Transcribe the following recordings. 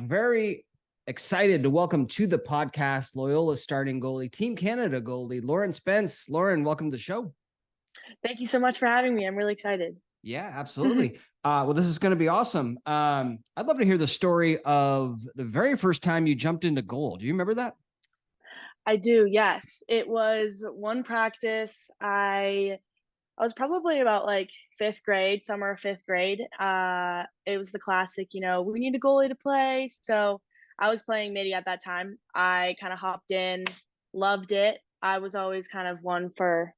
very excited to welcome to the podcast Loyola starting goalie, Team Canada goalie, Lauren Spence. Lauren, welcome to the show. Thank you so much for having me. I'm really excited. Yeah, absolutely. Well, this is going to be awesome. I'd love to hear the story of the very first time you jumped into goal. Do you remember that? I do, yes. It was one practice. I was probably about like fifth grade, summer of fifth grade. It was the classic, we need a goalie to play. So I was playing midi at that time. I kind of hopped in, loved it. I was always kind of one for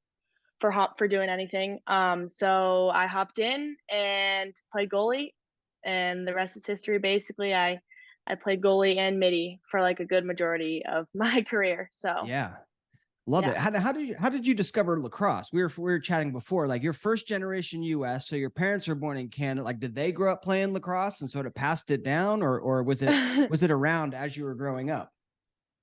doing anything. So I hopped in and played goalie, and the rest is history. Basically, I played goalie and midi for like a good majority of my career. So yeah. Love it. How did you discover lacrosse? We were chatting before, like your first generation US. So your parents were born in Canada. Like, did they grow up playing lacrosse and sort of passed it down, or was it around as you were growing up?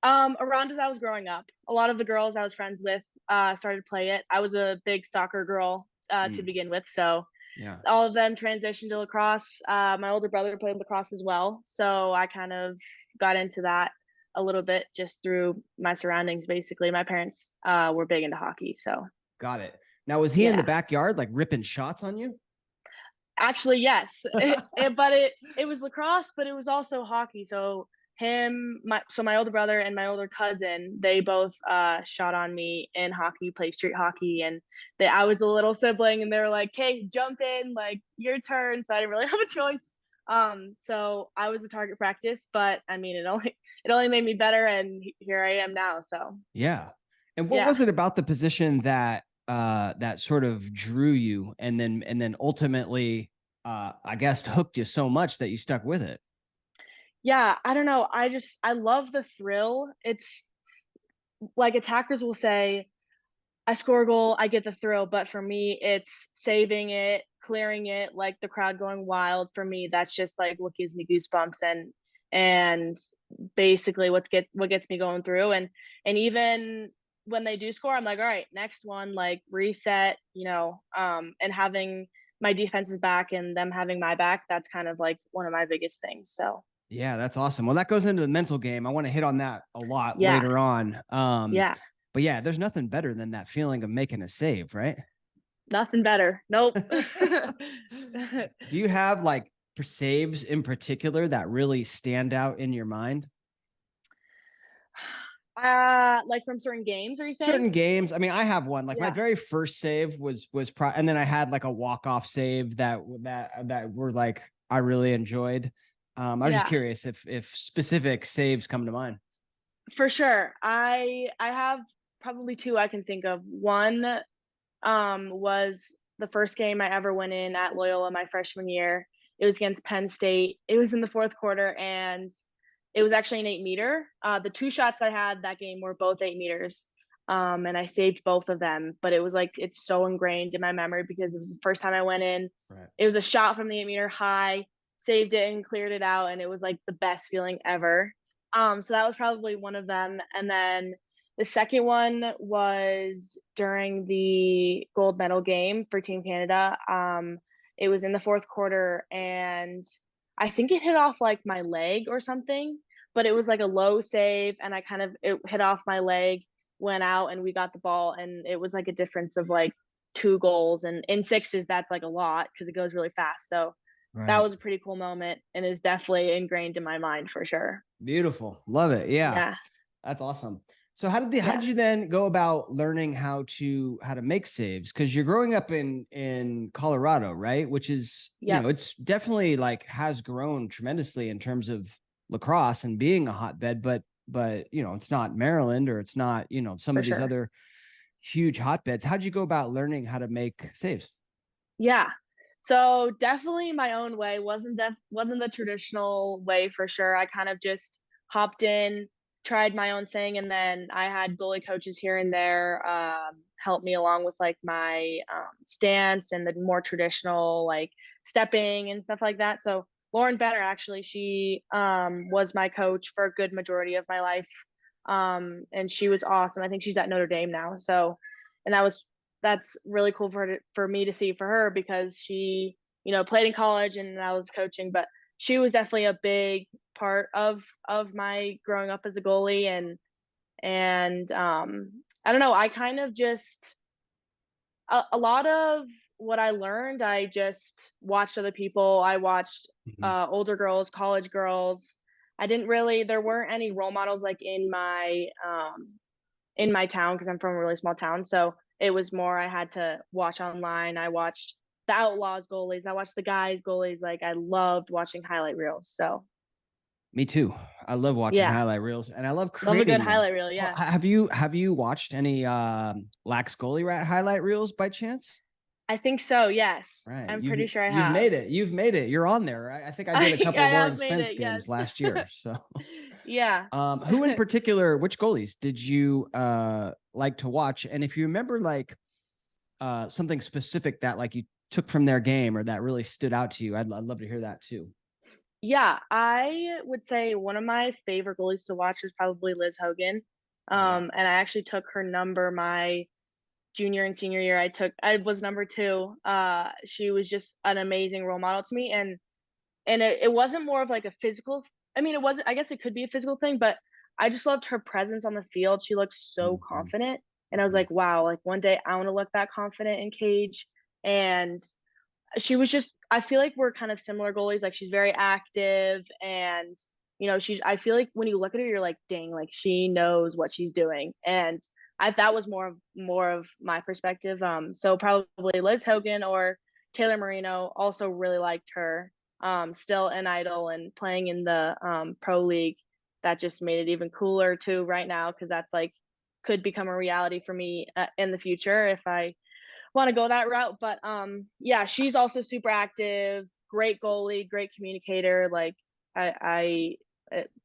Around as I was growing up, a lot of the girls I was friends with started to play it. I was a big soccer girl to begin with, so yeah, all of them transitioned to lacrosse. My older brother played lacrosse as well, so I kind of got into that a little bit just through my surroundings. Basically, my parents were big into hockey, so got it. Now, was he in the backyard like ripping shots on you? Actually, yes. It was lacrosse, but it was also hockey. So my older brother and my older cousin, they both shot on me in hockey, play street hockey, and I was the little sibling, and they were like, "Hey, jump in, like your turn." So I didn't really have a choice. So I was a target practice, but I mean, it only made me better, and here I am now. So yeah. And what was it about the position that that sort of drew you, and then ultimately, I guess, hooked you so much that you stuck with it? Yeah, I don't know. I love the thrill. It's like attackers will say, I score a goal, I get the thrill. But for me, it's saving it, clearing it, like the crowd going wild. For me, that's just like what gives me goosebumps and basically what gets me going through. And even when they do score, I'm like, all right, next one, like reset, and having my defenses back and them having my back, that's kind of like one of my biggest things. So Yeah, that's awesome. Well, that goes into the mental game. I want to hit on that a lot yeah. later on. Yeah. But yeah, there's nothing better than that feeling of making a save, right? Nothing better. Nope. Do you have like saves in particular that really stand out in your mind? Like from certain games, are you saying? Certain games. I mean, I have one. Like my Yeah. very first save was and then I had like a walk-off save that were like I really enjoyed. I was just Yeah. curious if specific saves come to mind. For sure. I have probably two I can think of. One was the first game I ever went in at Loyola my freshman year. It was against Penn State. It was in the fourth quarter, and it was actually an 8-meter. The two shots I had that game were both 8 meters. And I saved both of them, but it was like it's so ingrained in my memory because it was the first time I went in. Right. It was a shot from the 8-meter high, saved it and cleared it out, and it was like the best feeling ever. So that was probably one of them. And then the second one was during the gold medal game for Team Canada. It was in the fourth quarter, and I think it hit off like my leg or something, but it was like a low save, and it hit off my leg, went out, and we got the ball, and it was like a difference of like 2 goals, and in sixes that's like a lot because it goes really fast. So that Right. was a pretty cool moment and is definitely ingrained in my mind for sure. Beautiful. Love it. Yeah. Yeah. That's awesome. So how Yeah. did you then go about learning how to make saves? Because you're growing up in Colorado, right? Which is, Yep. it's definitely like has grown tremendously in terms of lacrosse and being a hotbed, but it's not Maryland or it's not, some For of these sure. other huge hotbeds. How'd you go about learning how to make saves? Yeah. So definitely my own way wasn't the traditional way for sure. I kind of just hopped in, tried my own thing, and then I had goalie coaches here and there help me along with like my stance and the more traditional like stepping and stuff like that. So Lauren Benner actually, she was my coach for a good majority of my life, and she was awesome. I think she's at Notre Dame now. So, and that's really cool for me to see for her because she, played in college and I was coaching, but she was definitely a big part of my growing up as a goalie. And I don't know, I kind of just a lot of what I learned, I just watched other people. I watched Mhm. older girls, college girls. I didn't really there weren't any role models like in my town because I'm from a really small town. So it was more I had to watch online. I watched the Outlaws goalies. I watched the guys goalies. Like I loved watching highlight reels. So Me too. I love watching yeah, highlight reels, and I love love a good creating them. highlight reel. Well, Yeah. have you watched any Lax Goalie Rat highlight reels by chance? I think so. Yes. Right. I'm You've pretty sure I you've have. made it. You've made it. You're on there. I think I did a I couple Lauren have made Spence it. Yes. games last year. So Yeah. who in particular, which goalies did you like to watch? And if you remember like something specific that like you took from their game or that really stood out to you, I'd love to hear that too. Yeah, I would say one of my favorite goalies to watch is probably Liz Hogan. Yeah. And I actually took her number my junior and senior year. I was number 2. She was just an amazing role model to me, and it wasn't more of like a physical. I mean, it wasn't. I guess it could be a physical thing, but I just loved her presence on the field. She looked so Mhm. confident, and I was Mhm. like, wow, like one day I want to look that confident in cage. And she was just I feel like we're kind of similar goalies, like, she's very active and, she's I feel like when you look at her, you're like, "Dang, like, she knows what she's doing," and that was more of my perspective, so probably Liz Hogan or Taylor Marino, also really liked her, still an idol and playing in the, pro league, that just made it even cooler too right now because that's, like, could become a reality for me, in the future if I want to go that route. But yeah, she's also super active, great goalie, great communicator. Like I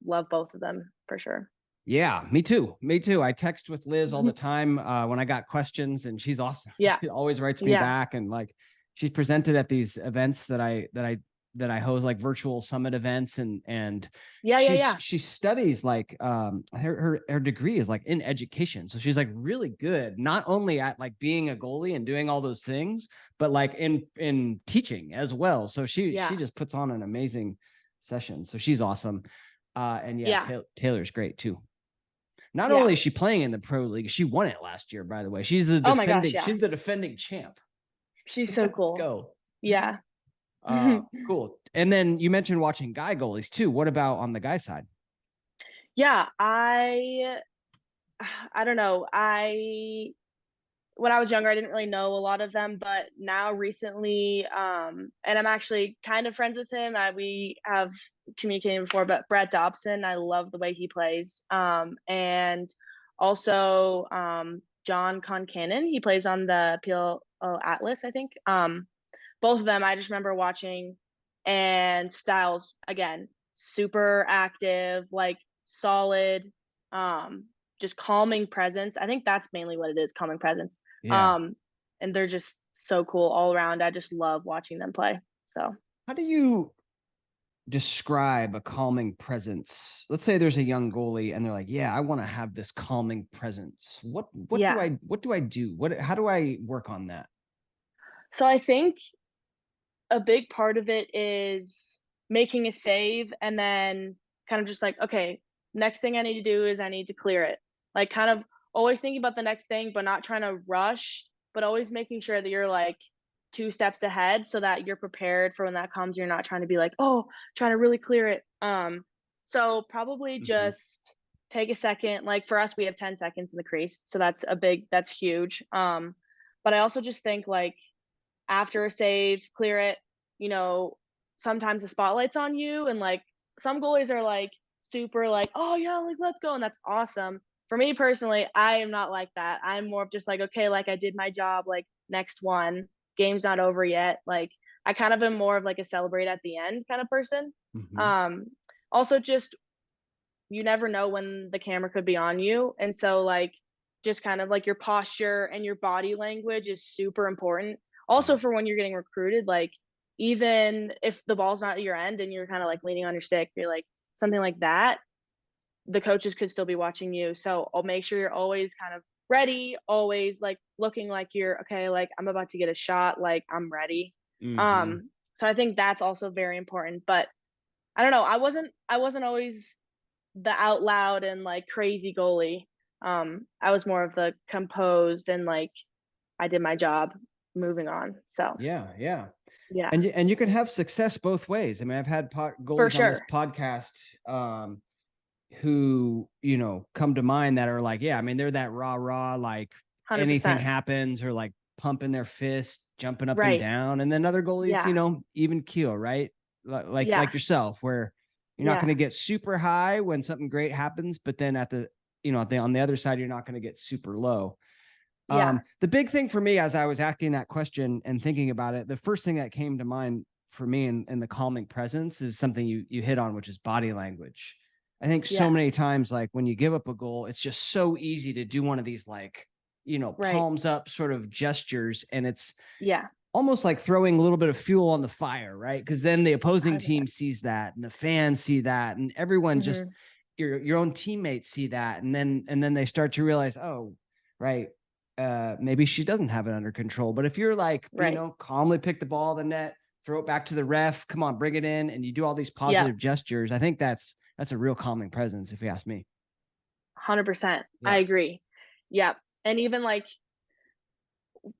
love both of them for sure. Yeah, me too. Me too. I text with Liz all the time when I got questions, and she's awesome. Yeah, She always writes me yeah, back, and like she's presented at these events that I host, like virtual summit events, and yeah, yeah, yeah, she studies like her degree is like in education, so she's like really good not only at like being a goalie and doing all those things, but like in teaching as well. So she yeah, just puts on an amazing session. So she's awesome. And yeah, yeah. Taylor's great too. Not Yeah. only is she playing in the pro league, she won it last year, by the way. Oh my gosh, yeah. She's the defending champ. She's so Let's cool. go. Yeah. Cool. And then you mentioned watching guy goalies too. What about on the guy side? Yeah, I don't know. I when I was younger, I didn't really know a lot of them, but now recently, and I'm actually kind of friends with him. We have communicated before, but Brett Dobson, I love the way he plays. And also John Concannon, he plays on the PL Atlas, I think. Both of them, I just remember watching, and Styles again, super active, like solid, um, just calming presence. I think that's mainly what it is, calming presence. Yeah. Um, and they're just so cool all around. I just love watching them play. So How do you describe a calming presence? Let's say there's a young goalie and they're like, "Yeah, I want to have this calming presence." yeah. What do I do? What how do I work on that? So I think a big part of it is making a save and then kind of just like, okay, next thing I need to do is I need to clear it. Like kind of always thinking about the next thing, but not trying to rush, but always making sure that you're like 2 steps ahead so that you're prepared for when that comes. You're not trying to be like, oh, trying to really clear it. So probably Mhm. just take a second. Like for us, we have 10 seconds in the crease. So that's huge. But I also just think like after a save, clear it. You know, sometimes the spotlight's on you, and like some goalies are like super like, oh yeah, like let's go, and that's awesome. For me personally, I am not like that. I'm more of just like, okay, like I did my job, like next one, game's not over yet. Like I kind of am more of like a celebrate at the end kind of person. Mhm. Um, Also just you never know when the camera could be on you. And so like just kind of like your posture and your body language is super important. Also for when you're getting recruited, like even if the ball's not at your end and you're kind of like leaning on your stick, you're like something like that, the coaches could still be watching you. So I'll make sure you're always kind of ready, always like looking like you're okay, like I'm about to get a shot, like I'm ready. Mhm. So I think that's also very important. But I don't know. I wasn't always the out loud and like crazy goalie. I was more of the composed and like I did my job, moving on. So Yeah, yeah. yeah, And you can have success both ways. I mean, I've had for goalies on this sure. podcast who, come to mind that are like, yeah, I mean, they're that rah, like anything 100%. happens, or like pumping their fist, jumping up and Right. down. And then other goalies, Yeah. even keel, right? Like Yeah. yourself, where you're not going Yeah. to get super high when something great happens, but then at the, on the other side, you're not going to get super low. Yeah. The big thing for me as I was asking that question and thinking about it, the first thing that came to mind for me in the calming presence is something you hit on, which is body language. I think so Yeah. many times, like when you give up a goal, it's just so easy to do one of these, like, Right. palms up sort of gestures. And it's Yeah. almost like throwing a little bit of fuel on the fire, right? Because then the opposing team 100%. sees that, and the fans see that, and everyone just Mhm. your own teammates see that, and then they start to realize, oh, right, maybe she doesn't have it under control. But if you're like, Right. calmly pick the ball, the net, throw it back to the ref, come on, bring it in, and you do all these Yep. positive gestures, I think that's a real calming presence, if you ask me. 100%. I Yeah. agree. Yep. And even like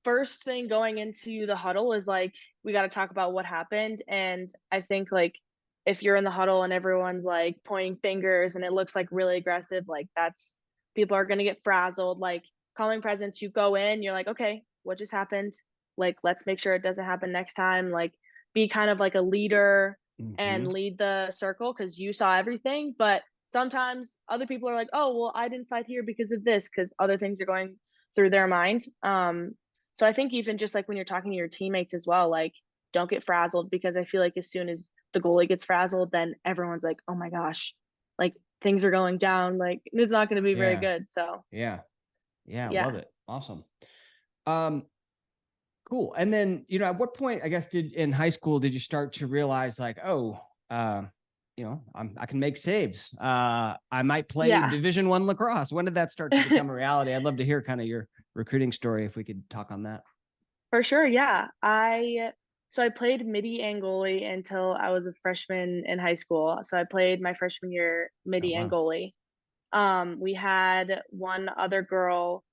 first thing going into the huddle is like we got to talk about what happened, and I think like if you're in the huddle and everyone's like pointing fingers and it looks like really aggressive, like that's people are going to get frazzled. Like calming presence, you go in, you're like, okay, what just happened? Like let's make sure it doesn't happen next time. Like be kind of like a leader and Hmm. lead the circle because you saw everything. But sometimes other people are like, oh well, I didn't side here because of this, because other things are going through their mind. So I think even just like when you're talking to your teammates as well, like don't get frazzled, because I feel like as soon as the goalie gets frazzled, then everyone's like, oh my gosh, like things are going down, like it's not going to be very Yeah. good. So Yeah. Yeah. Love yeah, it. Awesome. Um, Cool. And then, at what point, I guess, did in high school did you start to realize, like, oh, I can make saves. I might play yeah. Division I lacrosse. When did that start to become a reality? I'd love to hear kind of your recruiting story, if we could talk on that. For sure, yeah. I played midi and goalie until I was a freshman in high school. So I played my freshman year Oh, midi and wow. goalie. We had one other girl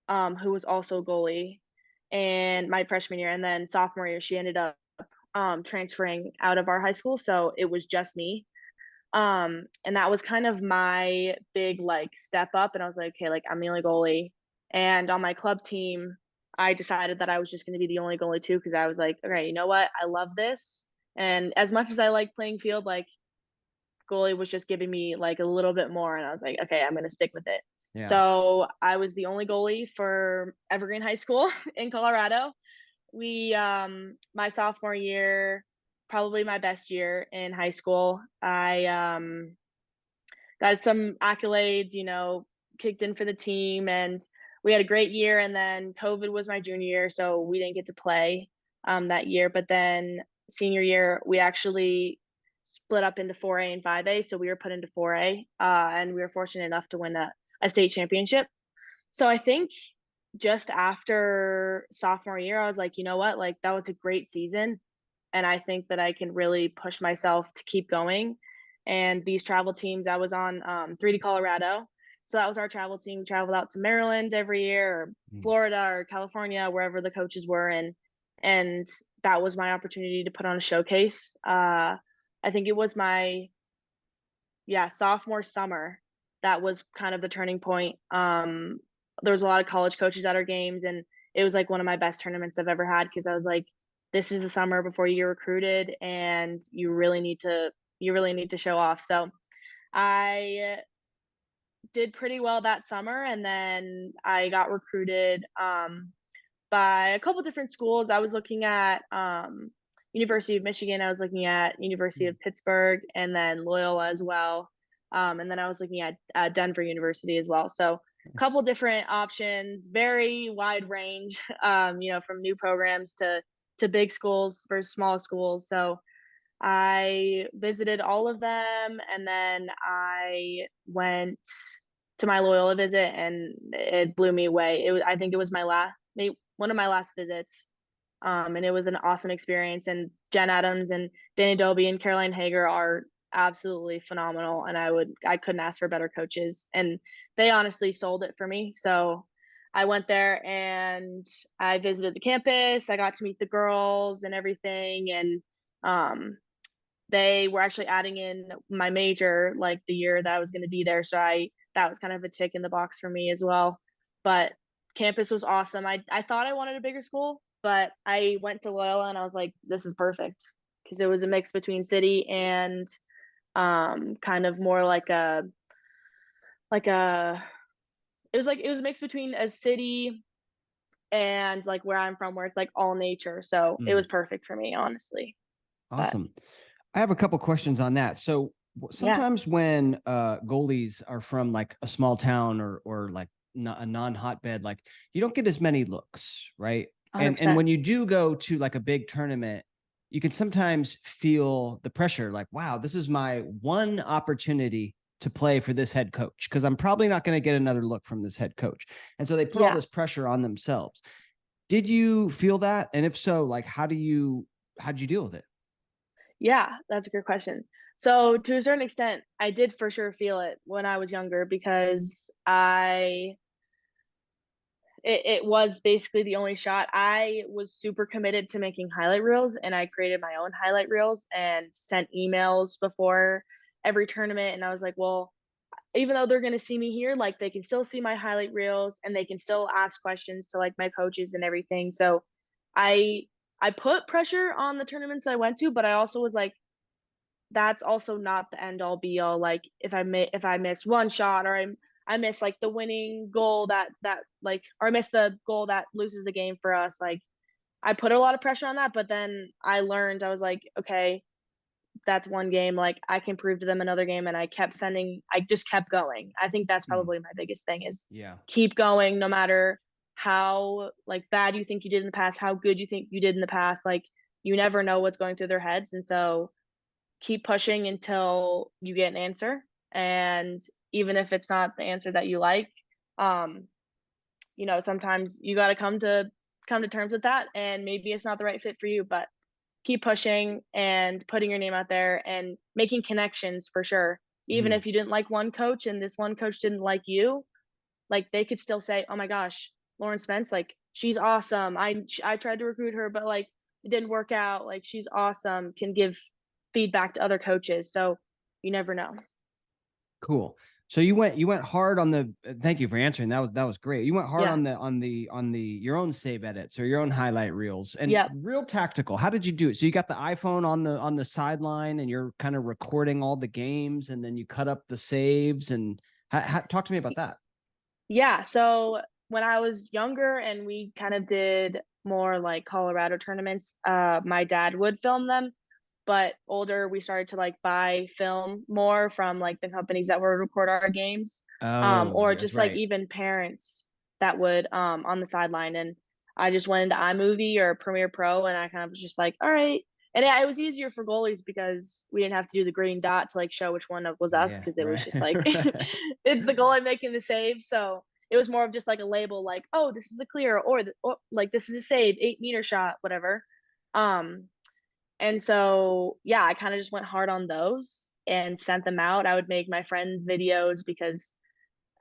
who was also goalie and my freshman year, and then sophomore year she ended up transferring out of our high school, so it was just me. And that was kind of my big like step up, and I was like, okay, like I'm the only goalie. And on my club team, I decided that I was just going to be the only goalie too, because I was like, okay, you know what, I love this. And as much as I like playing field, like goalie was just giving me like a little bit more, and I was like, okay, I'm going to stick with it. Yeah. So I was the only goalie for Evergreen High School in Colorado. We My sophomore year, probably my best year in high school. I got some accolades, kicked in for the team, and we had a great year. And then COVID was my junior year, so we didn't get to play that year. But then senior year, we actually split up into 4A and 5A, so we were put into 4A, and we were fortunate enough to win a state championship. So I think just after sophomore year, I was like, you know what? Like that was a great season. And I think that I can really push myself to keep going. And these travel teams, I was on 3D Colorado. So that was our travel team. We traveled out to Maryland every year, or Mm. Florida or California, wherever the coaches were. And that was my opportunity to put on a showcase. I think it was my sophomore summer. That was kind of the turning point. There was a lot of college coaches at our games, and it was like one of my best tournaments I've ever had, because I was like, this is the summer before you get recruited, and you really need to show off. So I did pretty well that summer, and then I got recruited by a couple different schools. I was looking at University of Michigan, I was looking at University Mm. of Pittsburgh, and then Loyola as well. And then I was looking at Denver University as well. So a Nice. couple different options, very wide range, from new programs to big schools versus small schools. So I visited all of them, and then I went to my Loyola visit, and it blew me away. I think it was one of my last visits, and it was an awesome experience. And Jen Adams and Danny Doby and Caroline Hager are absolutely phenomenal, and I couldn't ask for better coaches, and they honestly sold it for me. So I went there and I visited the campus. I got to meet the girls and everything, and um, they were actually adding in my major like the year that I was going to be there. So I that was kind of a tick in the box for me as well. But campus was awesome. I thought I wanted a bigger school, but I went to Loyola and I was like, this is perfect because it was a mix between city and kind of more like a it was a mix between a city and like where I'm from, where it's like all nature. So it Mm, was perfect for me, honestly. But awesome. I have a couple questions on that. So yeah, sometimes when goalies are from like a small town or like a non-hotbed, like you don't get as many looks, right? And 100%. when you do go to like a big tournament, you can sometimes feel the pressure, like, wow, this is my one opportunity to play for this head coach because I'm probably not going to get another look from this head coach. And so they put all Yeah. this pressure on themselves. Did you feel that? And if so, like how did you deal with it? Yeah, that's a good question. So to a certain extent, I did for sure feel it when I was younger because it was basically the only shot. I was super committed to making highlight reels and I created my own highlight reels and sent emails before every tournament. And I was like, well, even though they're gonna see me here, like they can still see my highlight reels and they can still ask questions to like my coaches and everything. So I I put pressure on the tournaments I went to, but I also was like, that's also not the end all be all. Like if I miss one shot or I miss like the winning goal that like or I miss the goal that loses the game for us, like I put a lot of pressure on that, but then I learned I was like, okay, that's one game, like I can prove to them another game, and I just kept going. I think that's Mm, probably my biggest thing is yeah. keep going no matter how like bad you think you did in the past, how good you think you did in the past, like you never know what's going through their heads, and so keep pushing until you get an answer. And even if it's not the answer that you like, um, sometimes you got to come to terms with that. And maybe it's not the right fit for you, but keep pushing and putting your name out there and making connections for sure. Even Mm, if you didn't like one coach and this one coach didn't like you, like they could still say, "Oh my gosh, Lauren Spence, like she's awesome. I tried to recruit her, but like it didn't work out. Like she's awesome." Can give feedback to other coaches. So you never know. cool. So you went hard on the thank you for answering. That was great. You went hard Yeah. on the your own save edits or your own highlight reels and Yep. real tactical. How did you do it? So you got the iPhone on the sideline and you're kind of recording all the games and then you cut up the saves and talk to me about that. Yeah. So when I was younger and we kind of did more like Colorado tournaments, my dad would film them. But older, we started to like buy film more from like the companies that would record our games, Oh, or that's just like right. even parents that would on the sideline. And I just went into iMovie or Premiere Pro, and I kind of was just like, all right. And yeah, it was easier for goalies because we didn't have to do the green dot to like show which one was us Yeah, because it was right. just like Right. it's the goalie making the save. So it was more of just like a label, like, oh, this is a clear, or like this is a save, 8 meter shot, whatever. Um, and so, yeah, I kind of just went hard on those and sent them out. I would make my friends videos because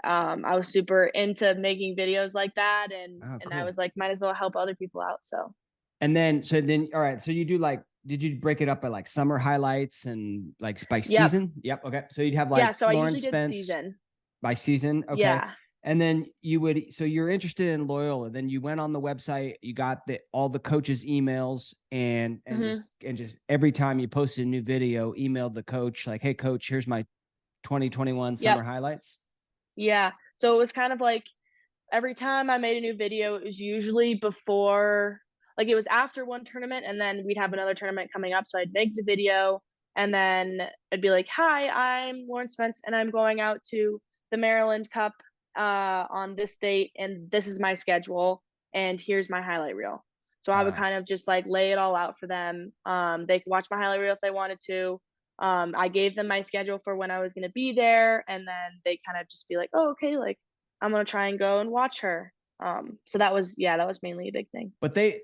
I was super into making videos like that, Oh, and I cool. was like, might as well help other people out. So And then, so then, all right. So you do like, did you break it up by like summer highlights and like by yep, season? Yep. Okay. So you'd have yeah. like So I Lauren usually did Spence season. by season. Okay. Yeah. And then you would, so you're interested in Loyola. Then you went on the website, you got all the coaches' emails Hmm. and just every time you posted a new video, emailed the coach like, hey, coach, here's my 2021 Yep. summer highlights. Yeah. So it was kind of like every time I made a new video, it was usually before, like it was after one tournament, and then we'd have another tournament coming up. So I'd make the video, and then I'd be like, "Hi, I'm Lauren Spence, and I'm going out to the Maryland Cup on this date, and this is my schedule, and here's my highlight reel." So I would Uh, kind of just like lay it all out for them. They could watch my highlight reel if they wanted to. I gave them my schedule for when I was going to be there, and then they kind of just be like, "Oh, okay, like I'm gonna try and go and watch her." So that was, yeah, that was mainly a big thing. but they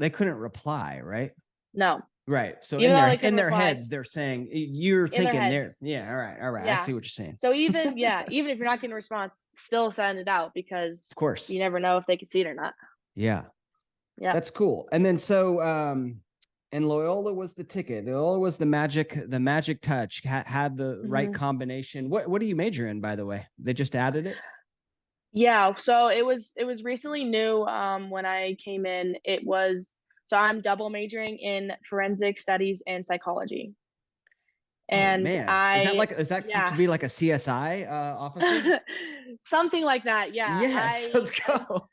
couldn't reply, right? No. Right. So even though they in couldn't their reply heads, they're saying you're in their thinking they're heads. yeah. All right. All right. I Yeah. see what you're saying. So even yeah, even if you're not getting a response, still send it out Of because course. you never know if they can see it or not. Yeah. Yep. That's cool. And then so and Loyola was the ticket. Loyola was the magic touch. Had the right Hmm. combination. What do you major in, by the way? They just added it. Yeah, so it was recently new when I came in. It was so I'm double majoring in forensic studies and psychology. Oh And man, is that to yeah. be like a CSI officer? Something like that. Yeah. Yes, let's I've go.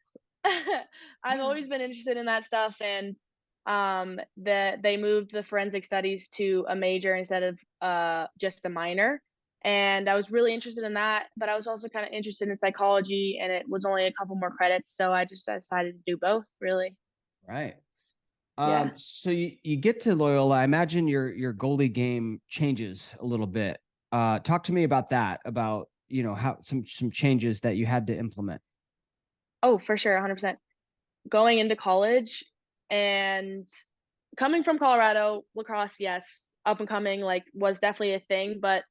I've always been interested in that stuff, and they moved the forensic studies to a major instead of just a minor. And I was really interested in that, but I was also kind of interested in psychology, and it was only a couple more credits, so I just decided to do both, really. Right. Yeah. So you get to Loyola. I imagine your goalie game changes a little bit. Talk to me about that, about how some changes that you had to implement. Oh, for sure, 100%. Going into college and coming from Colorado, lacrosse, yes, up and coming, like, was definitely a thing, but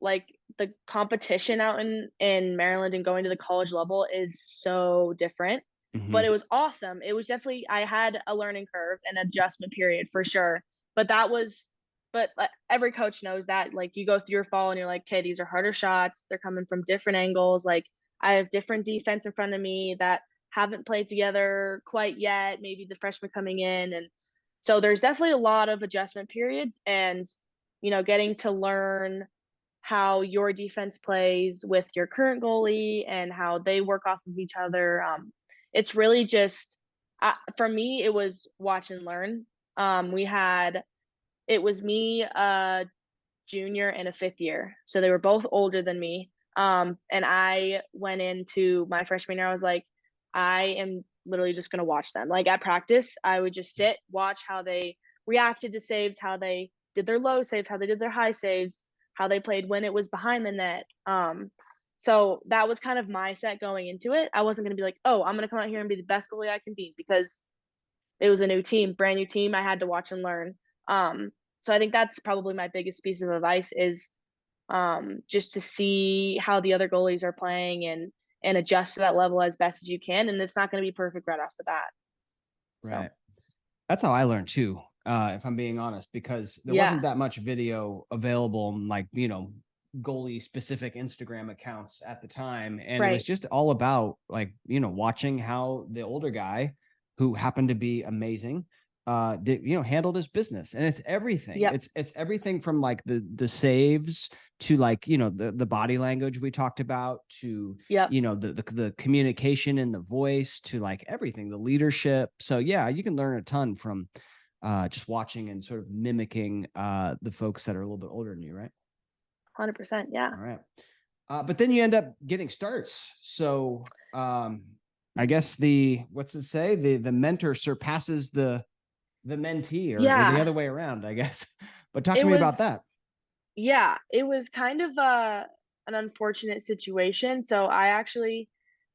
like the competition out in Maryland and going to the college level is so different. But Hmm. it was awesome. It was definitely I had a learning curve and adjustment period for sure. But that was but every coach knows that like you go through your fall and you're like, okay, these are harder shots. They're coming from different angles. Like I have different defense in front of me that haven't played together quite yet. Maybe the freshmen coming in, and so there's definitely a lot of adjustment periods and getting to learn how your defense plays with your current goalie and how they work off of each other. It's really just for me, it was watch and learn. We had it was me, a junior, and a fifth year, so they were both older than me. And I went into my freshman year. I was like, I am literally just gonna watch them. Like at practice, I would just sit, watch how they reacted to saves, how they did their low saves, how they did their high saves, how they played when it was behind the net. So that was kind of my set going into it. I wasn't gonna be like, oh, I'm gonna come out here and be the best goalie I can be because it was a new team, brand new team. I had to watch and learn. So I think that's probably my biggest piece of advice is just to see how the other goalies are playing and adjust to that level as best as you can. And it's not going to be perfect right off the bat. So Right. That's how I learned too, if I'm being honest, because there wasn't yeah, that much video available on like, goalie specific Instagram accounts at the time. And it was right. just all about like, watching how the older guy who happened to be amazing did, handled his business. And it's everything. Yep. It's everything from like the saves to like, the body language we talked about to Yep. the communication and the voice to like everything, the leadership. So yeah, you can learn a ton from just watching and sort of mimicking the folks that are a little bit older than you, right? 100%. Yeah. All right. But then you end up getting starts. So I guess what's it say, the mentor surpasses the mentee, or the Yeah. other way around, I guess. But talk It to me about was, that. yeah, it was kind of an unfortunate situation. So I actually,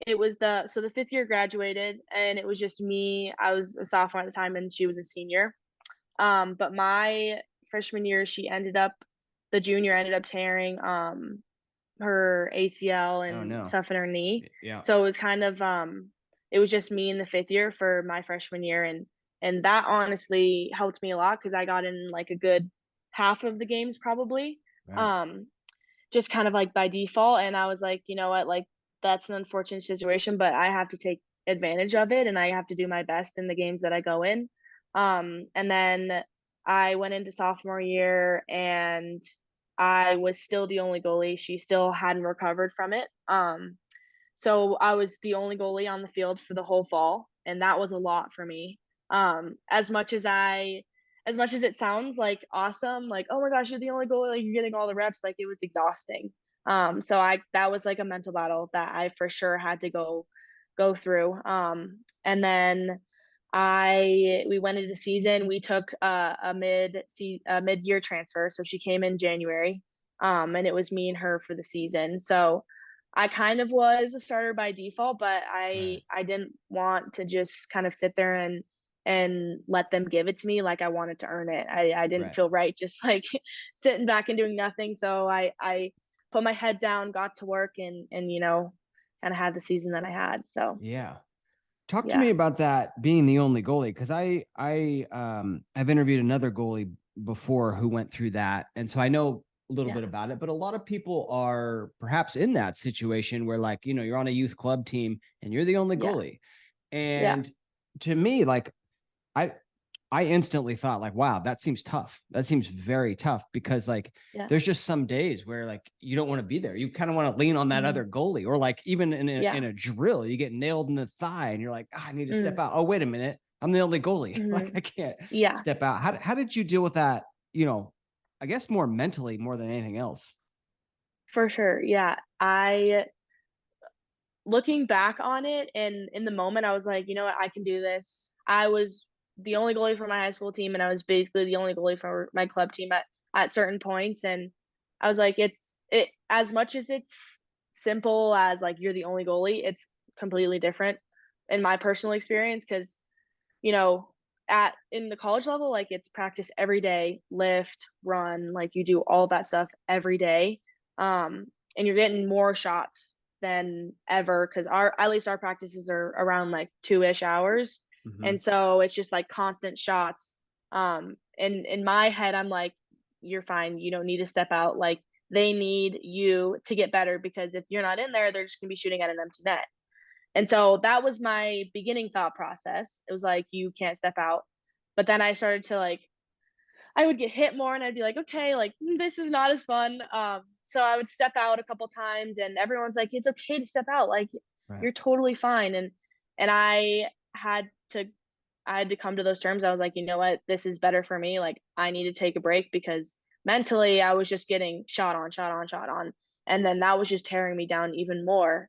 it was so the fifth year graduated and it was just me. I was a sophomore at the time and she was a senior. But my freshman year, the junior ended up tearing her ACL Oh and no. stuff in her knee. Yeah. So it was kind of it was just me in the fifth year for my freshman year, and that honestly helped me a lot because I got in like a good half of the games probably. Right. Um, just kind of like by default, and I was like, you know what, like that's an unfortunate situation, but I have to take advantage of it and I have to do my best in the games that I go in. And then I went into sophomore year and I was still the only goalie. She still hadn't recovered from it. So I was the only goalie on the field for the whole fall, and that was a lot for me. As much as it sounds like awesome, like oh my gosh, you're the only goalie, like you're getting all the reps, like it was exhausting. So I that was like a mental battle that I for sure had to go through. And then we went into season. We took a mid year transfer, so she came in January, and it was me and her for the season. So I kind of was a starter by default, but I Right. I didn't want to just kind of sit there and let them give it to me like I wanted to earn it. I didn't Right. feel right just like sitting back and doing nothing. So I put my head down, got to work, and kind of had the season that I had. So Yeah. Talk to yeah, me about that being the only goalie, because I've interviewed another goalie before who went through that, and so I know a little yeah, bit about it. But a lot of people are perhaps in that situation where, like, you're on a youth club team and you're the only yeah, goalie. yeah, And to me, like, I I instantly thought, like, wow, that seems tough. That seems very tough, because, like, yeah, there's just some days where, like, you don't want to be there. You kind of want to lean on that hmm, other goalie, or like even in yeah, a drill, you get nailed in the thigh and you're like, I need to step mm, out. Oh, wait a minute. I'm the only goalie. Like, hmm, I can't yeah, step out. How did you deal with that? I guess more mentally more than anything else. for sure. Yeah, I looking back on it and in the moment, I was like, you know what, I can do this. I was the only goalie for my high school team, and I was basically the only goalie for my club team at certain points. And I was like, it as much as it's simple as like you're the only goalie, it's completely different in my personal experience because you know at in the college level, like it's practice every day, lift, run, like you do all that stuff every day, and you're getting more shots than ever because our at least our practices are around like 2-ish hours. Hmm. And so it's just like constant shots. And in my head, I'm like, you're fine. You don't need to step out. Like they need you to get better because if you're not in there, they're just gonna be shooting at an empty net. And so that was my beginning thought process. It was like, you can't step out. But then I started to like I would get hit more and I'd be like, okay, like this is not as fun. So I would step out a couple times and everyone's like, it's okay to step out. Like Right. you're totally fine. And I had to come to those terms. I was like, you know what, this is better for me. Like I need to take a break because mentally I was just getting shot on, shot on, shot on. And then that was just tearing me down even more.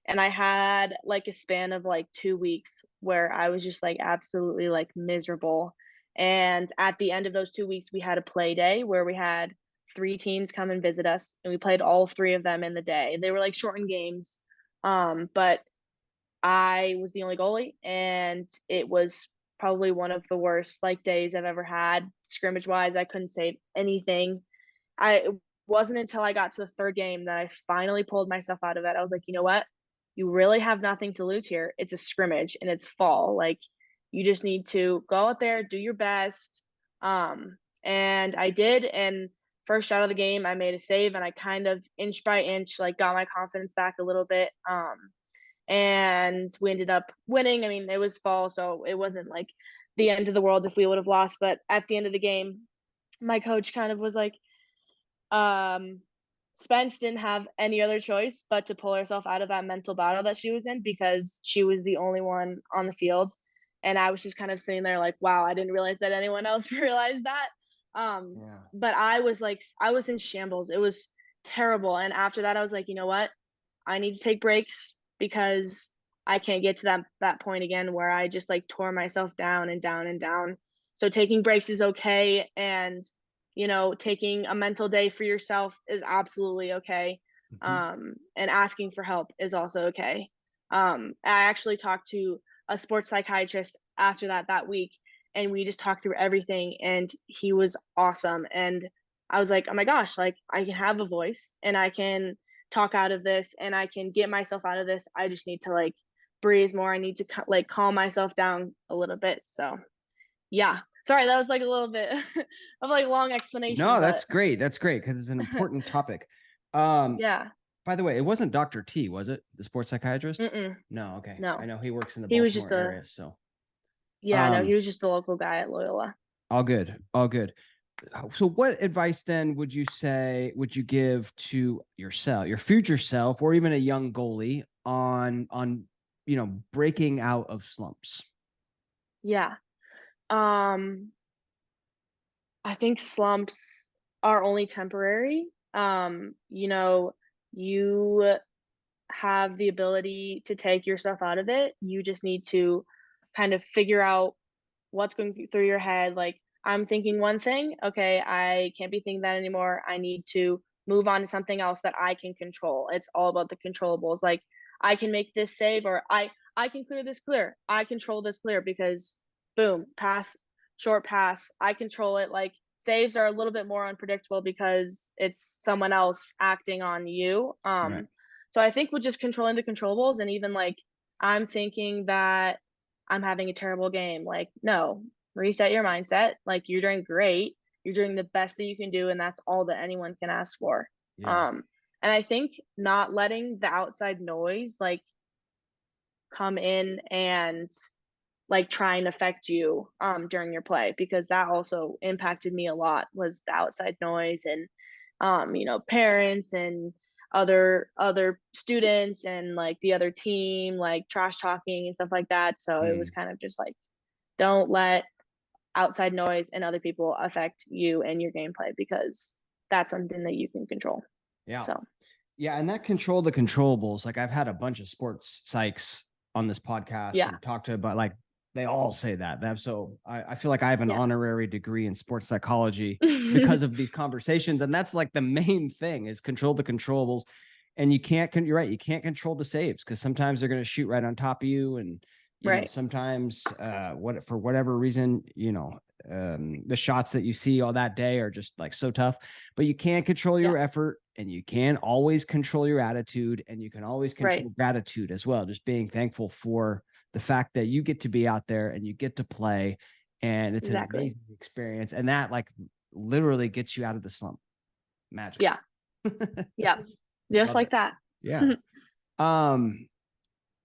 And I had like a span of like 2 weeks where I was just like absolutely like miserable. And at the end of those 2 weeks, we had a play day where we had three teams come and visit us, and we played all three of them in the day. They were like shortened games, but I was the only goalie, and it was probably one of the worst like days I've ever had scrimmage wise. I couldn't save anything. It wasn't until I got to the third game that I finally pulled myself out of it. I was like, you know what? You really have nothing to lose here. It's a scrimmage and it's fall. Like, you just need to go out there, do your best. And I did. And first shot of the game, I made a save, and I kind of inch by inch, like, got my confidence back a little bit. And we ended up winning. I mean, it was fall, so it wasn't like the end of the world if we would have lost. But at the end of the game, my coach kind of was like, um, Spence didn't have any other choice but to pull herself out of that mental battle that she was in because she was the only one on the field. And I was just kind of sitting there like, wow, I didn't realize that anyone else realized that. Yeah. But I was like, I was in shambles. It was terrible. And after that, I was like, you know what? I need to take breaks because I can't get to that point again where I just like tore myself down and down and down. So taking breaks is okay, and taking a mental day for yourself is absolutely okay. Hmm. And asking for help is also okay. I actually talked to a sports psychiatrist after that week, and we just talked through everything, and he was awesome. And I was like, oh my gosh, like I can have a voice and I can talk out of this and I can get myself out of this. I just need to like breathe more. I need to like calm myself down a little bit. So, yeah. Sorry, that was like a little bit of like long explanation, No, but that's great. That's great, because it's an important topic. Um, yeah. By the way, it wasn't Dr. T, was it? The sports psychiatrist? Mm-mm. No, okay. I No. know he works in the He was Baltimore just a area, so yeah, no, he um was just a local guy at Loyola. all good. All good. So what advice then would you give to yourself, your future self, or even a young goalie on breaking out of slumps? Yeah. Um I think slumps are only temporary. You have the ability to take yourself out of it. You just need to kind of figure out what's going through your head. Like, I'm thinking one thing, okay, I can't be thinking that anymore. I need to move on to something else that I can control. It's all about the controllables. Like, I can make this save, or I can clear this clear. I control this clear because boom, pass, short pass. I control it. Like saves are a little bit more unpredictable because it's someone else acting on you. Right. So I think with just controlling the controllables, and even like I'm thinking that I'm having a terrible game. Like, no, reset your mindset. Like you're doing great. You're doing the best that you can do, and that's all that anyone can ask for. Yeah. And I think not letting the outside noise like come in and like try and affect you during your play, because that also impacted me a lot, was the outside noise and you know, parents and other students and like the other team like trash talking and stuff like that. So it was kind of just like, don't let outside noise and other people affect you and your gameplay, because that's something that you can control. Yeah. So Yeah, and that control the controllables. Like I've had a bunch of sports psychs on this podcast yeah. and talked to about like they all say that. So I feel like I have an Yeah. honorary degree in sports psychology because of these conversations. And that's like the main thing is control the controllables. And you can't, you're right, you can't control the saves because sometimes they're going to shoot right on top of you. And you know, sometimes for whatever reason, you know, the shots that you see all that day are just like so tough, but you can't control your effort, and you can always control your attitude, and you can always control gratitude as well. Just being thankful for the fact that you get to be out there and you get to play, and it's an amazing experience. And that like literally gets you out of the slump. Magic. Yeah. Yeah. Just like that. Yeah.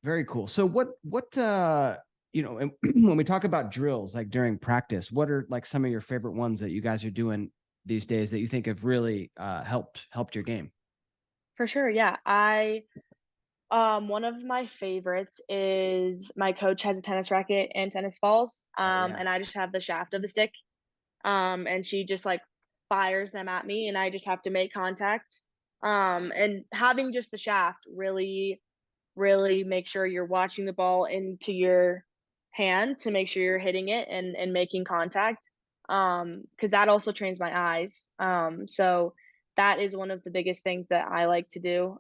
Very cool. So what you know, when we talk about drills, like during practice, what are like some of your favorite ones that you guys are doing these days that you think have really helped your game? For sure. Yeah. One of my favorites is my coach has a tennis racket and tennis balls. And I just have the shaft of the stick. And she just like fires them at me and I just have to make contact. And having just the shaft really make sure you're watching the ball into your hand to make sure you're hitting it and making contact. Because that also trains my eyes. So that is one of the biggest things that I like to do.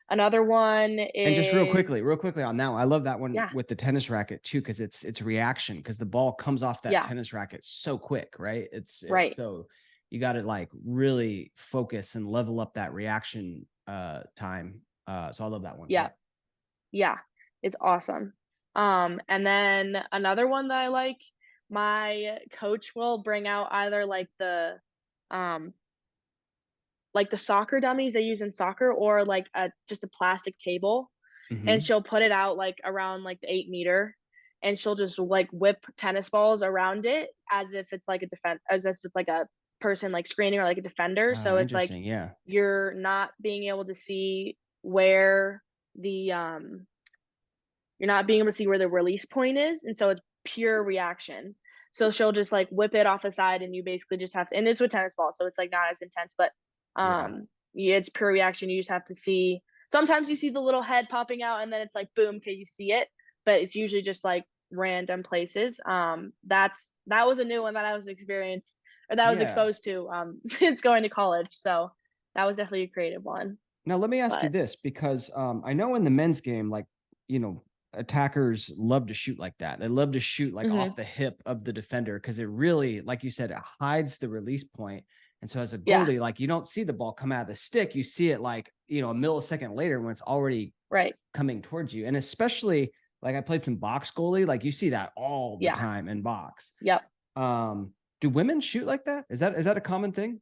Another one is, and just real quickly on that one, I love that one yeah. with the tennis racket too, because it's reaction, because the ball comes off that tennis racket so quick, right? It's so you got to like really focus and level up that reaction time. So I love that one. Yeah, it's awesome. And then another one that I my coach will bring out either um like the soccer dummies they use in soccer, or like just a plastic table, and she'll put it out like around like the 8 meter, and she'll just like whip tennis balls around it as if it's like as if it's like a person like screening or like a defender. So it's like you're not being able to see where the you're not being able to see where the release point is, and so it's pure reaction. So she'll just like whip it off the side, and you basically just have to. And it's with tennis balls, so it's like not as intense, but yeah, it's pure reaction. You just have to see. Sometimes you see the little head popping out, and then it's like boom, okay, you see it, but it's usually just like random places. That was a new one that I was exposed to since going to college. So that was definitely a creative one. Now let me ask you this, because I know in the men's game, like, you know, attackers love to shoot like that. They love to shoot like off the hip of the defender, because it really, like you said, it hides the release point. And so as a goalie, like you don't see the ball come out of the stick. You see it like, you know, a millisecond later when it's already coming towards you. And especially like I played some box goalie, like you see that all the time in box. Do women shoot like that? Is that a common thing?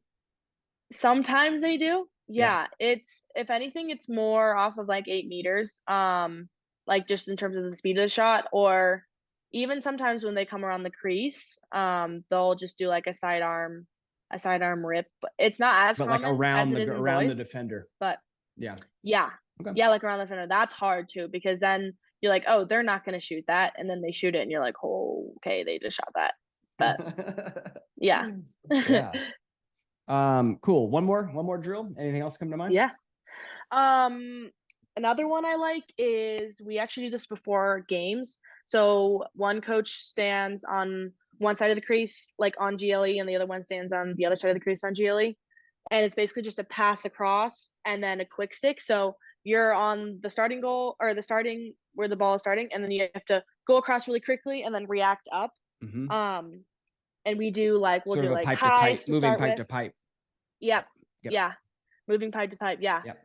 Sometimes they do. Yeah. It's, if anything, it's more off of like 8 meters. Like just in terms of the speed of the shot, or even sometimes when they come around the crease, they'll just do like a sidearm rip. But it's not as common like around as it is in around boys, the defender. But yeah, like around the defender. That's hard too, because then you're like, oh, they're not gonna shoot that, and then they shoot it, and you're like, oh, okay, they just shot that. But yeah. Cool. One more drill. Anything else come to mind? Yeah. Another one I like is, we actually do this before games. So one coach stands on one side of the crease, like on GLE, and the other one stands on the other side of the crease on GLE. And it's basically just a pass across and then a quick stick. So you're on the starting goal or the starting where the ball is starting, and then you have to go across really quickly and then react up. Mm-hmm. And we do like we'll Sort do of a like pipe to pipe, highs to moving start pipe with. to pipe. Yep. Yep. Yeah. Moving pipe to pipe. Yeah. Yep.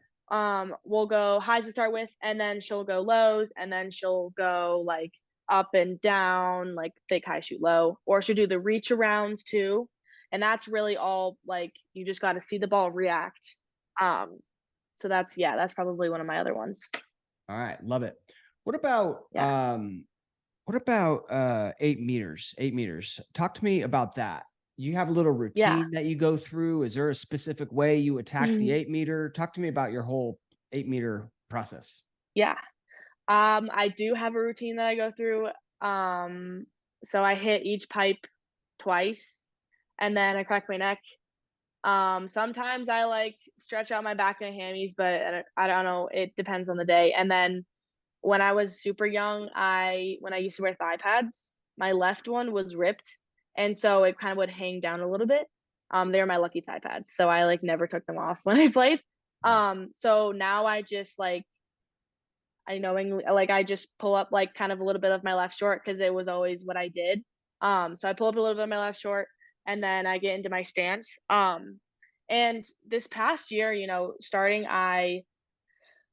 We'll go highs to start with, and then she'll go lows, and then she'll go like up and down, like fake high, shoot low, or she'll do the reach arounds too. And that's really all like you just got to see the ball react. Um, so that's probably one of my other ones. All right. Love it. What about, Yeah. 8 meters? 8 meters. Talk to me about that. You have a little Yeah. routine that you go through. Is there a specific way you attack the 8 meter? Talk to me about your whole 8 meter process. Yeah. I do have a routine that I go through. So I hit each pipe twice, and then I crack my neck. Sometimes I like stretch out my back and hammies, but I don't know. It depends on the day. And then when I was super young, when I used to wear thigh pads, my left one was ripped, and so it kind of would hang down a little bit. They were my lucky thigh pads, so I like never took them off when I played. Right. So now I just like I knowingly like I just pull up like kind of a little bit of my left short because it was always what I did. So I pull up a little bit of my left short, and then I get into my stance. And this past year, starting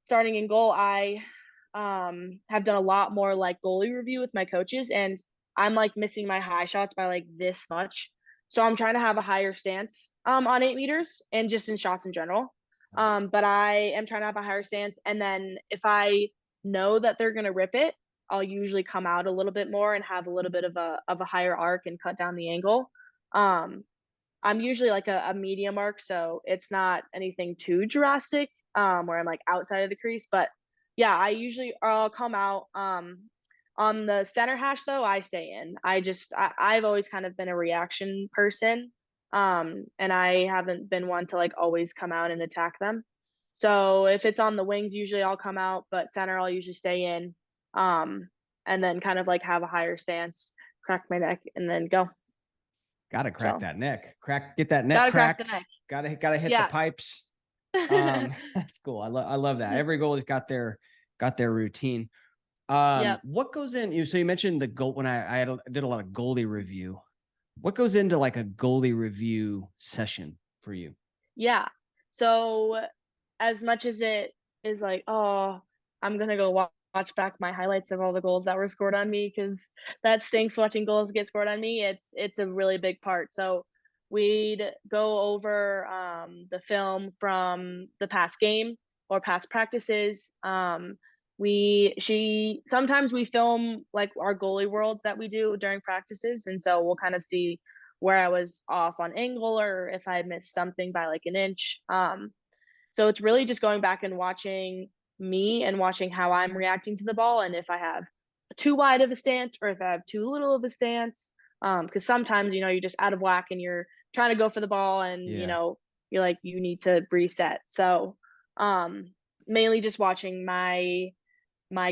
in goal, I have done a lot more like goalie review with my coaches, and I'm like missing my high shots by like this much. So I'm trying to have a higher stance on 8 meters and just in shots in general. But I am trying to have a higher stance, and then if I know that they're gonna rip it, I'll usually come out a little bit more and have a little bit of a higher arc and cut down the angle. Um, I'm usually like a medium arc, so it's not anything too drastic, where I'm like outside of the crease. But yeah, I'll come out. On the center hash though, I stay in. I've always kind of been a reaction person. And I haven't been one to like always come out and attack them. So if it's on the wings, usually I'll come out, but center I'll usually stay in. And then kind of like have a higher stance, crack my neck, and then go. Gotta crack that neck. Get that neck Gotta crack cracked. the neck. Gotta hit the pipes. That's cool. I love that. Every goalie's got their routine. Yep. What goes in? So you mentioned the goal when I did a lot of goalie review. What goes into like a goalie review session for you? Yeah. So as much as it is like, oh, I'm gonna go watch back my highlights of all the goals that were scored on me because that stinks watching goals get scored on me. It's a really big part. So we'd go over the film from the past game or past practices. Sometimes we film like our goalie world that we do during practices, and so we'll kind of see where I was off on angle or if I missed something by like an inch. So it's really just going back and watching me and watching how I'm reacting to the ball, and if I have too wide of a stance or if I have too little of a stance. Because sometimes you're just out of whack and you're trying to go for the ball, and you're like you need to reset. So mainly just watching my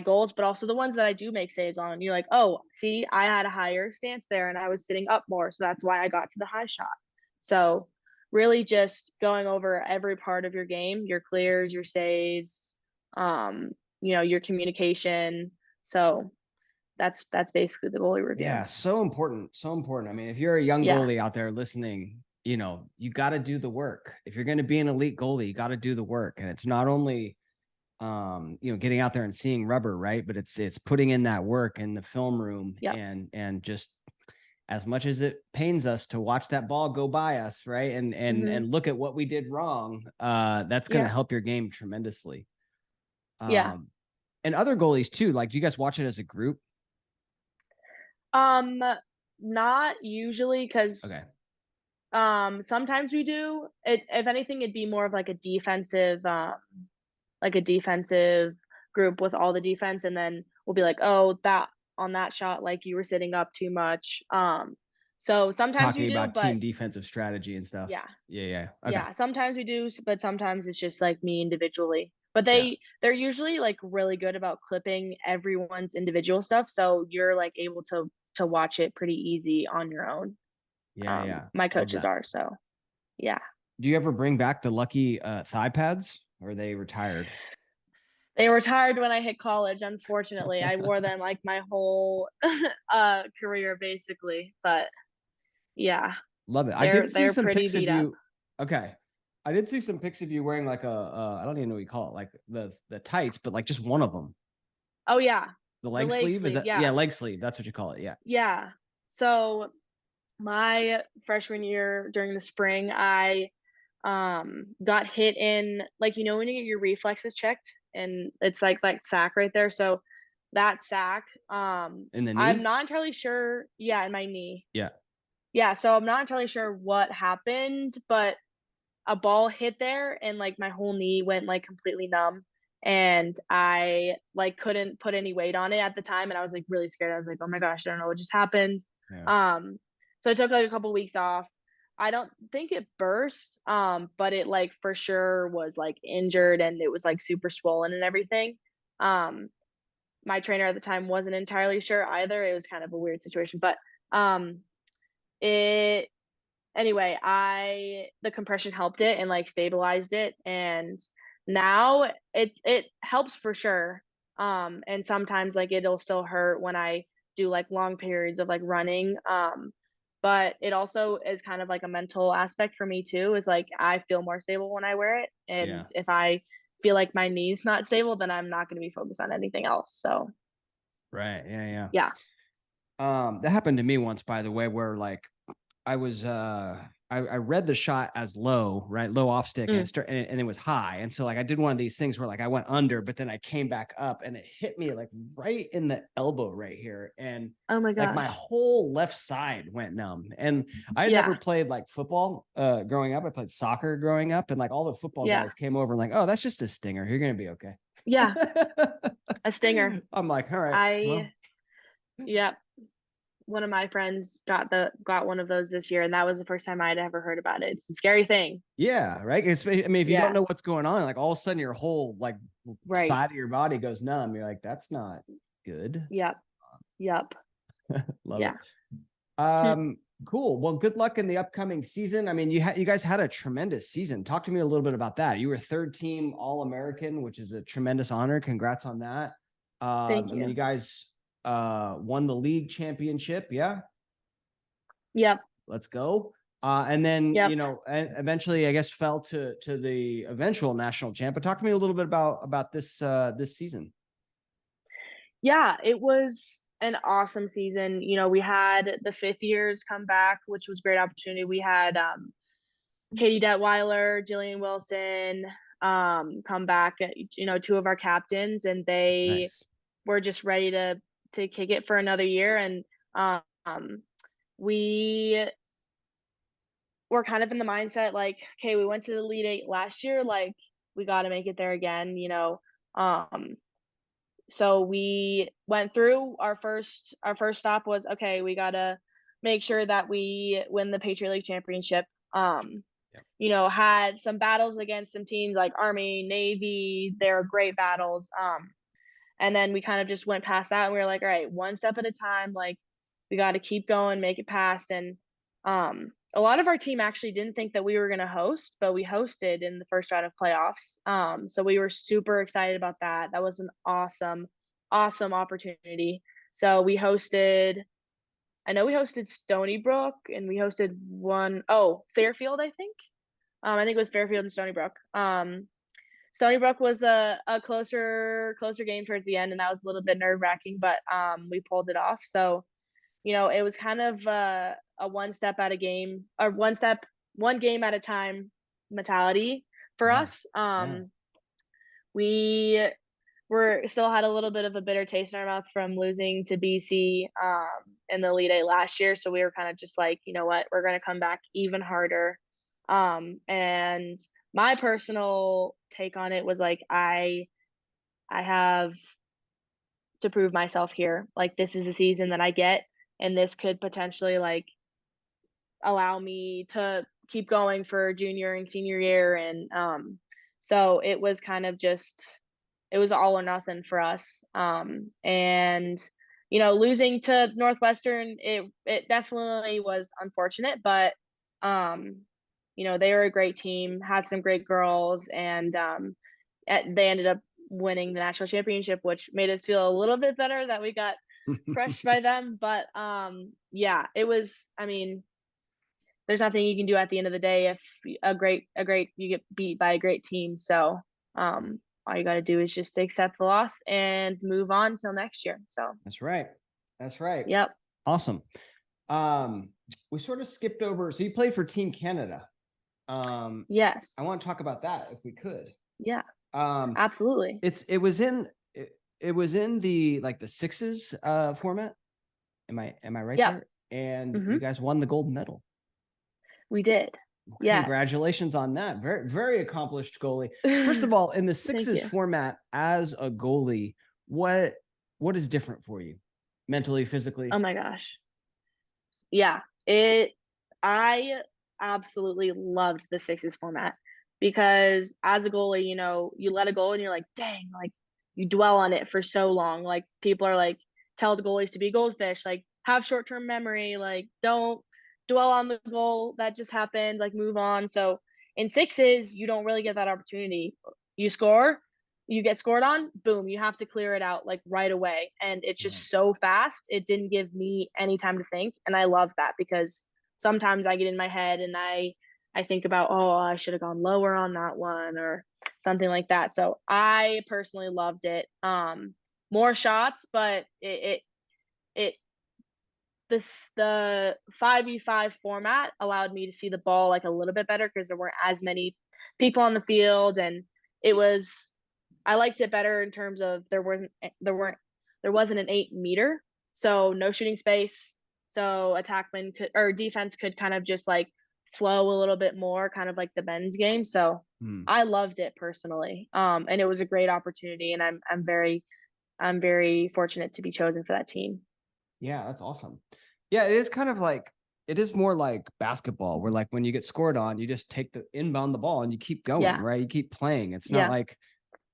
goals, but also the ones that I do make saves on. You're like, oh, see, I had a higher stance there and I was sitting up more. So that's why I got to the high shot. So really just going over every part of your game, your clears, your saves, your communication. So that's basically the goalie review. Yeah, so important. So important. I mean, if you're a young goalie out there listening, you got to do the work. If you're going to be an elite goalie, you got to do the work. And it's not only getting out there and seeing rubber, right? But it's putting in that work in the film room and just as much as it pains us to watch that ball go by us, right? And look at what we did wrong. That's going to help your game tremendously. And other goalies too. Like, do you guys watch it as a group? Not usually, because sometimes we do. If anything, it'd be more of like a defensive group with all the defense, and then we'll be like, oh, that on that shot, like you were sitting up too much. So sometimes we do, about but team defensive strategy and stuff. Yeah. Okay. Yeah. Sometimes we do, but sometimes it's just like me individually. But they're usually like really good about clipping everyone's individual stuff, so you're like able to watch it pretty easy on your own. My coaches are, so yeah. Do you ever bring back the lucky thigh pads, or are they retired? They were retired when I hit college, unfortunately. I wore them like my whole career basically, but yeah, Love it. I did see they're some pretty pics of beat up. you. Okay. I did see some pics of you wearing like I don't even know what you call it, like the tights, but like just one of them. Oh yeah, The the leg leg sleeve, is sleeve. that? Yeah, Yeah, leg sleeve. That's what you call it. Yeah. yeah. So my freshman year during the spring, I got hit in, like, when you get your reflexes checked and it's like sack right there. So that sack, In the I'm knee? not entirely sure. Yeah, in my knee. Yeah. Yeah, so I'm not entirely sure what happened, but a ball hit there and like my whole knee went like completely numb, and I like couldn't put any weight on it at the time, and I was like really scared. I was like, "Oh my gosh, I don't know what just happened." Yeah. So I took like a couple weeks off. I don't think it burst, but it like for sure was like injured and it was like super swollen and everything. Um, my trainer at the time wasn't entirely sure either. It was kind of a weird situation, but um, it anyway, I the compression helped it and like stabilized it, and now it helps for sure. And sometimes like it'll still hurt when I do like long periods of like running. But it also is kind of like a mental aspect for me too, is like I feel more stable when I wear it. And Yeah. if I feel like my knee's not stable, then I'm not going to be focused on anything else. So Right. Yeah. Yeah. yeah. That happened to me once, by the way, where like I was I read the shot as low, right? Low off stick, and Mm. and it was high. And so like I did one of these things where like I went under, but then I came back up and it hit me like right in the elbow right here. And Oh my like my gosh. whole left side went numb. And I had never Yeah. played like football growing up. I played soccer growing up, and like all the football Yeah. guys came over and like, oh, that's just a stinger. You're gonna be okay. Yeah. A stinger. I'm like, all right, I well, yeah. One of my friends got one of those this year, and that was the first time I'd ever heard about it. It's a scary thing. yeah, right. I mean, if you don't Yeah, know what's going on, like all of a sudden your whole like right. side of your body goes numb. You're like, that's not good. Yep. Yep. Love it. Yeah. Cool. Well, good luck in the upcoming season. I mean, you guys had a tremendous season. Talk to me a little bit about that. You were third team All American, which is a tremendous honor. Congrats on that. Thank And then you you. guys won the league championship. Yeah, Yep. let's go. And then Yep. eventually, I guess, fell to the eventual national champ. But talk to me a little bit about this season. Yeah, it was an awesome season. We had the fifth years come back, which was a great opportunity. We had Katie Detweiler, Jillian Wilson come back, two of our captains, and they Nice. were just ready to kick it for another year. And we were kind of in the mindset like, okay, we went to the Elite Eight last year, like we got to make it there again. Um, so we went through our first stop was, okay, we got to make sure that we win the Patriot League championship. Had some battles against some teams like Army, Navy. They're great battles. And then we kind of just went past that and we were like, all right, one step at a time. Like we got to keep going, make it past. And a lot of our team actually didn't think that we were going to host, but we hosted in the first round of playoffs. So we were super excited about that. That was an awesome, awesome opportunity. So I know we hosted Stony Brook and we hosted Fairfield, I think. I think it was Fairfield and Stony Brook. Stony Brook was a closer game towards the end, and that was a little bit nerve wracking, but we pulled it off. So it was kind of a one step at a game, or one game at a time mentality for Yeah. us. Yeah. We were still had a little bit of a bitter taste in our mouth from losing to BC in the Elite Eight last year. So we were kind of just like, you know what, we're going to come back even harder. And my personal take on it was like, I have to prove myself here. Like this is the season that I get, and this could potentially like allow me to keep going for junior and senior year. And so it was kind of just it was all or nothing for us. And losing to Northwestern, it definitely was unfortunate, but they were a great team, had some great girls, and they ended up winning the national championship, which made us feel a little bit better that we got crushed by them. But yeah, it was, I mean, there's nothing you can do at the end of the day if you get beat by a great team. So all you got to do is just accept the loss and move on till next year. So That's right. That's right. yep. Awesome. We sort of skipped over. So you played for Team Canada. Yes. I want to talk about that if we could. Yeah. Absolutely. It was in the like the sixes format. Am I right there? And you guys won the gold medal. We did. Yes. Congratulations on that. Very, very accomplished goalie. First of all, in the sixes format as a goalie, what is different for you mentally, physically? Oh my gosh. Yeah. I absolutely loved the sixes format because as a goalie, you know, you let a goal and you're like, dang, like you dwell on it for so long. Like people are like, tell the goalies to be goldfish, like have short-term memory, like don't dwell on the goal that just happened, like move on. So in sixes, you don't really get that opportunity. You score, you get scored on, boom, you have to clear it out like right away. And it's just so fast. It didn't give me any time to think. And I love that because sometimes I get in my head and I think about, oh, I should have gone lower on that one or something like that. So I personally loved it. More shots, but the 5v5 format allowed me to see the ball like a little bit better because there weren't as many people on the field, and I liked it better in terms of there wasn't an 8 meter, so no shooting space, so defense could kind of just like flow a little bit more, kind of like the men's game. So I loved it personally, and it was a great opportunity, and I'm very fortunate to be chosen for that team. Yeah, that's awesome. Yeah, it is kind of like, it is more like basketball where like when you get scored on, you just take the inbound the ball and you keep going, right? You keep playing. It's not like,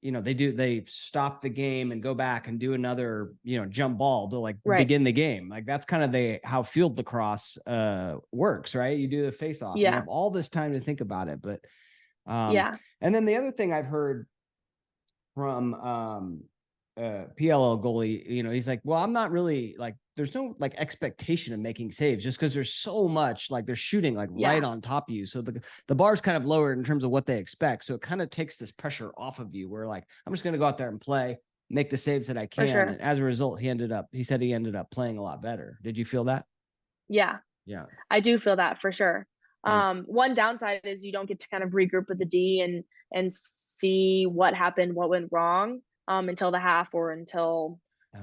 you know, they stop the game and go back and do another, you know, jump ball to like begin the game. Like that's kind of how field lacrosse works, right? You do the face off. You have all this time to think about it. But and then the other thing I've heard from PLL goalie, you know, he's like, well, I'm not really like, there's no like expectation of making saves just because there's so much, like they're shooting like right on top of you. So the bar's kind of lowered in terms of what they expect. So it kind of takes this pressure off of you where like, I'm just going to go out there and play, make the saves that I can. And as a result, he said he ended up playing a lot better. Did you feel that? Yeah. I do feel that for sure. One downside is you don't get to kind of regroup with the D and see what happened, what went wrong until the half or until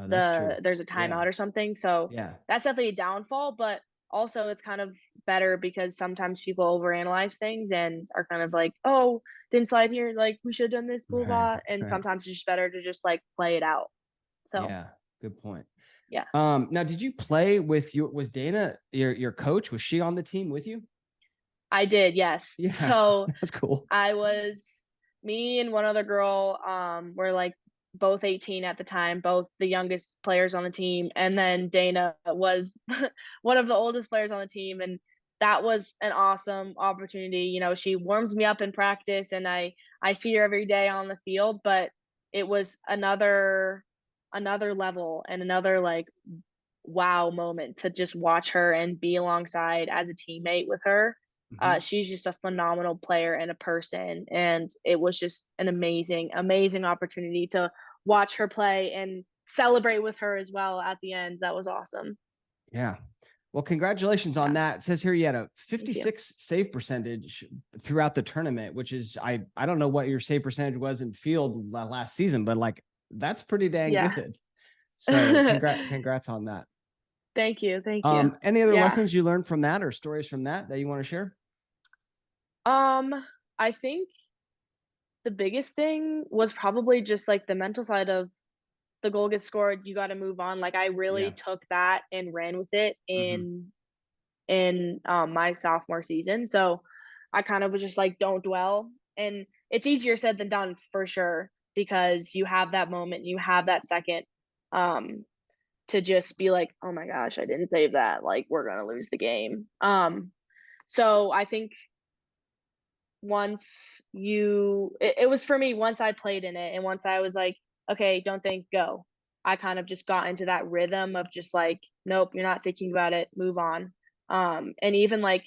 there's a timeout or something. So that's definitely a downfall, but also it's kind of better because sometimes people overanalyze things and are kind of like, oh, didn't slide here, like we should have done this, blah, blah. And sometimes it's just better to just like play it out. So yeah, good point. Yeah. Now did you play with was Dana your coach? Was she on the team with you? I did, yes. Yeah, so that's cool. Me and one other girl were like both 18 at the time, both the youngest players on the team, and then Dana was one of the oldest players on the team, and that was an awesome opportunity. You know, she warms me up in practice and I see her every day on the field, but it was another level and another like wow moment to just watch her and be alongside as a teammate with her. She's just a phenomenal player and a person, and it was just an amazing opportunity to watch her play and celebrate with her as well at the end. That was awesome. Yeah. Well, congratulations on that. It says here you had a 56 save percentage throughout the tournament, which is I don't know what your save percentage was in field last season, but like that's pretty dang good. So congrats on that. Thank you. Any other lessons you learned from that or stories from that you want to share? I think the biggest thing was probably just like the mental side of the goal gets scored, you got to move on. Like I really took that and ran with it in my sophomore season. So I kind of was just like, don't dwell. And it's easier said than done for sure, because you have that moment, you have that second to just be like, oh my gosh, I didn't save that. Like we're going to lose the game. So I think once it was for me once I played in it and once I was like, okay, don't think, go. I kind of just got into that rhythm of just like, nope, you're not thinking about it, move on. And even like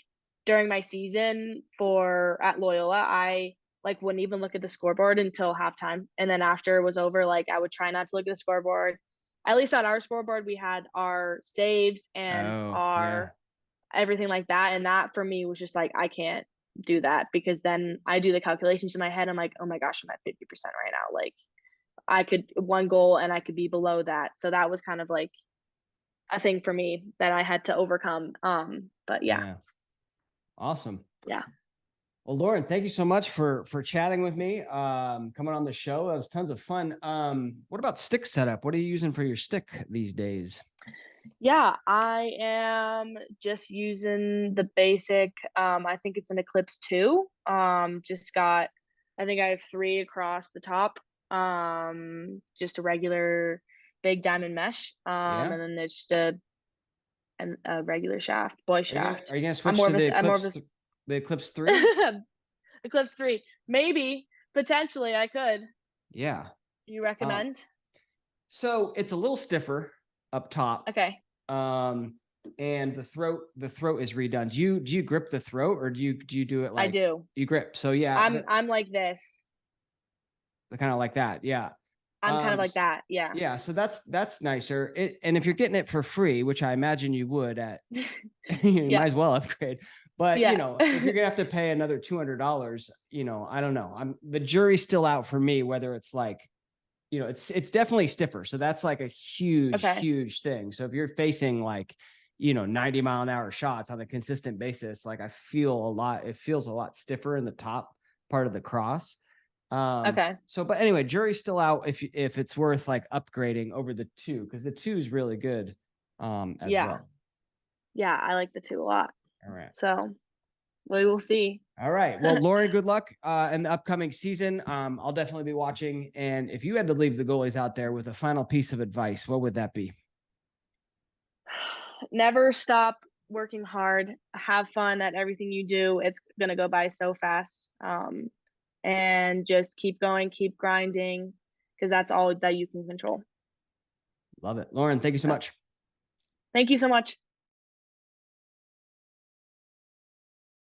during my season for at Loyola, I like wouldn't even look at the scoreboard until halftime. And then after it was over, like I would try not to look at the scoreboard. At least on our scoreboard, we had our saves and Oh, yeah. our everything like that. And that for me was just like, I can't do that because then I do the calculations in my head. I'm like, oh my gosh, I'm at 50% right now. Like I could one goal and I could be below that. So that was kind of like a thing for me that I had to overcome. But yeah. Yeah. Awesome. Yeah. Well, Lauren, thank you so much for chatting with me, coming on the show. It was tons of fun. What about stick setup? What are you using for your stick these days? Yeah, I am just using the basic, I think it's an Eclipse 2. Just got I think I have 3 across the top. Just a regular big diamond mesh. Yeah. And then there's just a regular shaft, boy shaft. Are you gonna I'm switch more to of a I'm more of the Eclipse 3? a Eclipse 3. Maybe, potentially I could. Yeah. Do you Um, recommend? so it's a little stiffer up top. Okay. And the throat is redone. Do you grip the throat or do you do it I like do. you grip? So yeah, I'm like this. kind of like that. Yeah. I'm kind of Um, like that. Yeah. yeah, so that's nicer. And if you're getting it for free, which I imagine you would at you Yeah. might as well upgrade. But Yeah. if you're gonna have to pay another $200, I don't know. The jury's still out for me whether it's like, it's definitely stiffer. So that's like a huge, Okay. huge thing. So if you're facing like, 90-mile-an-hour shots on a consistent basis, like it feels a lot stiffer in the top part of the cross. Okay. But anyway, jury's still out if it's worth like upgrading over the 2, because the 2 is really good as Yeah. well. Yeah, I like the 2 a lot. All right. So, we will see. All right. Well, Lauren, good luck in the upcoming season. I'll definitely be watching. And if you had to leave the goalies out there with a final piece of advice, what would that be? Never stop working hard. Have fun at everything you do. It's gonna go by so fast. And just keep going, keep grinding, because that's all that you can control. Love it. Lauren, thank you so So, much. thank you so much.